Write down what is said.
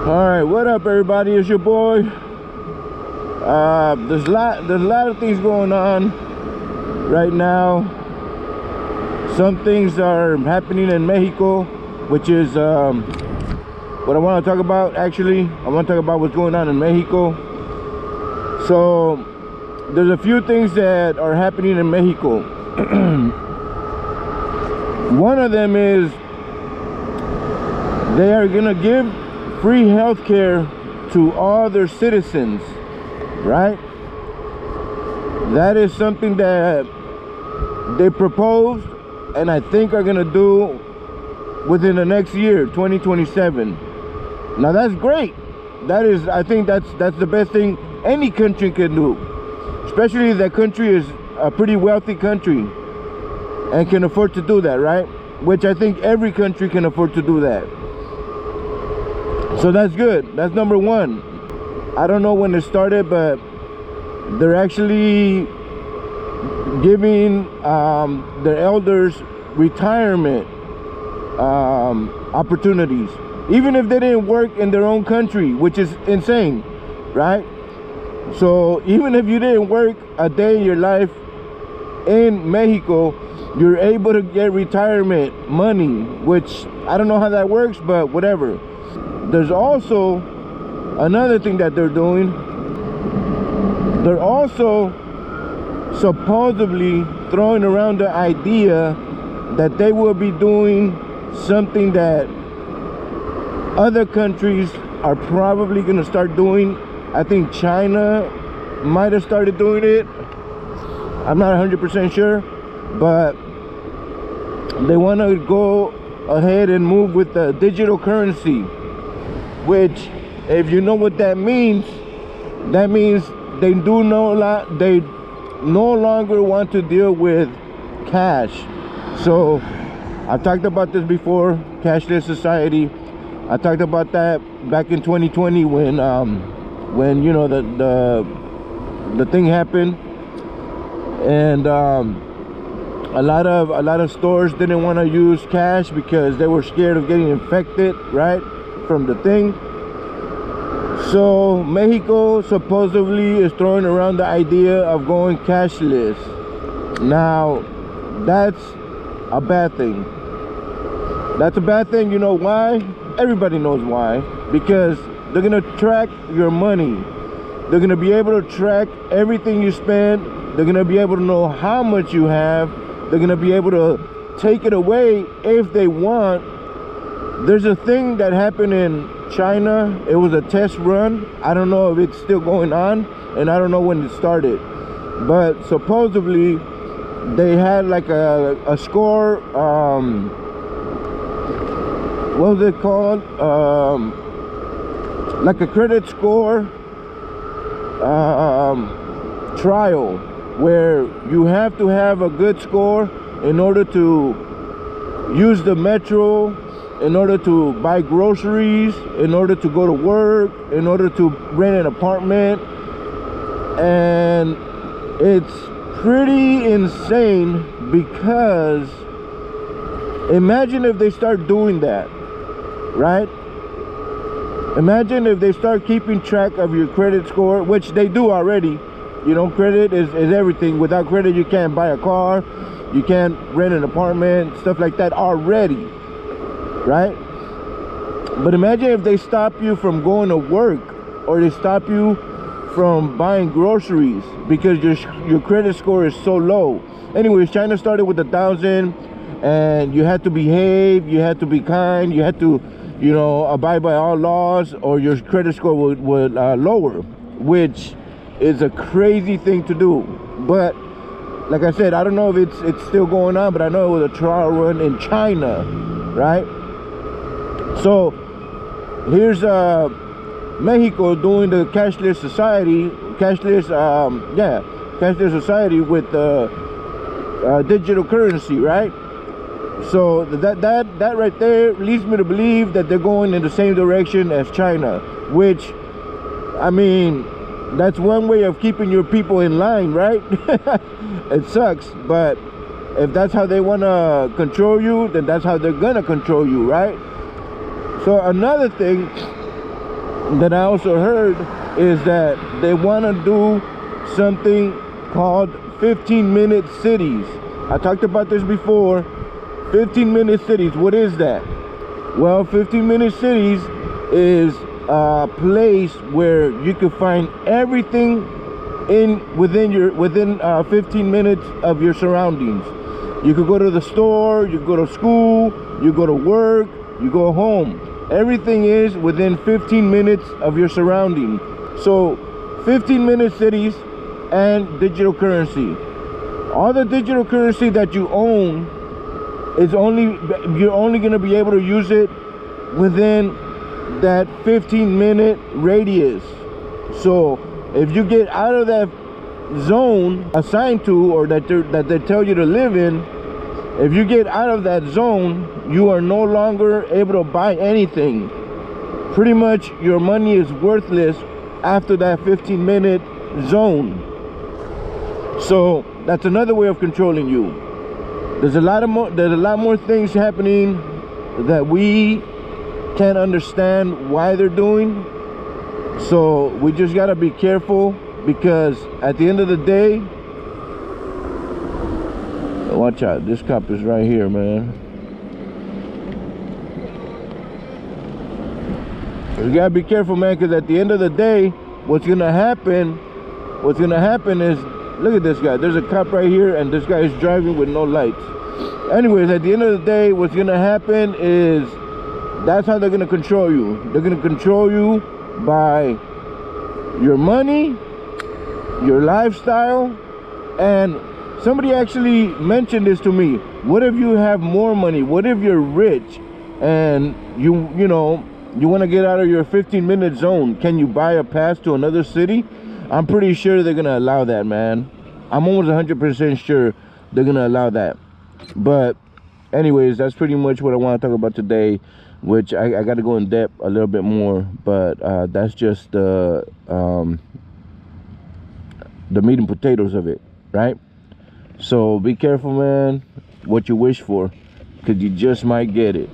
All right, what up, everybody? It's your boy. There's a lot of things going on right now. Some things are happening in Mexico, which is what I want to talk about. Actually, I want to talk about what's going on in Mexico. So there's a few things that are happening in Mexico. One of them is they are gonna give free health care to all their citizens, right? That is something that they proposed and I think are gonna do within the next year, 2027. Now that's great. I think that's the best thing any country can do, especially if that country is a pretty wealthy country and can afford to do that, right? Which I think every country can afford to do that. So that's good. That's number one. I don't know when it started, but they're actually giving their elders retirement opportunities, even if they didn't work in their own country, which is insane, right? So even if you didn't work a day in your life in Mexico, you're able to get retirement money, which I don't know how that works, but whatever. There's also another thing that they're doing. They're also supposedly throwing around the idea that they will be doing something that other countries are probably going to start doing. I think China might have started doing it. I'm not 100% sure, but they want to go ahead and move with the digital currency, which, if you know what that means they no longer want to deal with cash. So I've talked about this before, cashless society. I talked about that back in 2020 when you know the thing happened, and a lot of stores didn't want to use cash because they were scared of getting infected, right, from the thing. So Mexico supposedly is throwing around the idea of going cashless. Now that's a bad thing. That's a bad thing. You know why? Everybody knows why. Because they're gonna track your money. They're gonna be able to track everything you spend. They're gonna be able to know how much you have. They're gonna be able to take it away if they want. There's a thing that happened in China. It was a test run. I don't know if it's still going on, and I don't know when it started, but supposedly they had like a score, what was it called, like a credit score trial, where you have to have a good score in order to use the metro, in order to buy groceries, in order to go to work, in order to rent an apartment. And it's pretty insane, because imagine if they start doing that, right? Imagine if they start keeping track of your credit score, which they do already. You know, credit is everything. Without credit, you can't buy a car, you can't rent an apartment, stuff like that already, right? But imagine if they stop you from going to work, or they stop you from buying groceries because your credit score is so low. Anyways, China started with 1,000, and you had to behave, you had to be kind, you had to, you know, abide by all laws, or your credit score would lower, which is a crazy thing to do. But like I said, I don't know if it's still going on, but I know it was a trial run in China, right? So here's Mexico doing the cashless society, cashless society with digital currency, right? So that right there leads me to believe that they're going in the same direction as China, which, I mean, that's one way of keeping your people in line, right? It sucks, but if that's how they want to control you, then that's how they're gonna control you, right? So another thing that I also heard is that they want to do something called 15-minute cities. I talked about this before. 15-minute cities, what is that? Well, 15-minute cities is a place where you can find everything within 15 minutes of your surroundings. You could go to the store, you go to school, you go to work, you go home. Everything is within 15 minutes of your surrounding. So 15-minute cities and digital currency. All the digital currency that you own is you're only going to be able to use it within that 15-minute radius. So if you get out of that zone assigned to, or that they tell you to live in, if you get out of that zone, you are no longer able to buy anything. Pretty much your money is worthless after that 15-minute zone. So that's another way of controlling you. There's a lot more things happening that we can't understand why they're doing. So we just gotta be careful, because at the end of the day, watch out, this cop is right here, man. You gotta be careful, man, because at the end of the day, what's gonna happen is, look at this guy, there's a cop right here, and this guy is driving with no lights. Anyways, at the end of the day, what's gonna happen is, that's how they're gonna control you. They're gonna control you by your money, your lifestyle. And somebody actually mentioned this to me. What if you have more money? What if you're rich and you want to get out of your 15-minute zone? Can you buy a pass to another city? I'm pretty sure they're gonna allow that, man. I'm almost 100% sure they're gonna allow that. But anyways, that's pretty much what I want to talk about today, which I got to go in depth a little bit more, but that's just the meat and potatoes of it, right? So be careful, man, what you wish for, because you just might get it.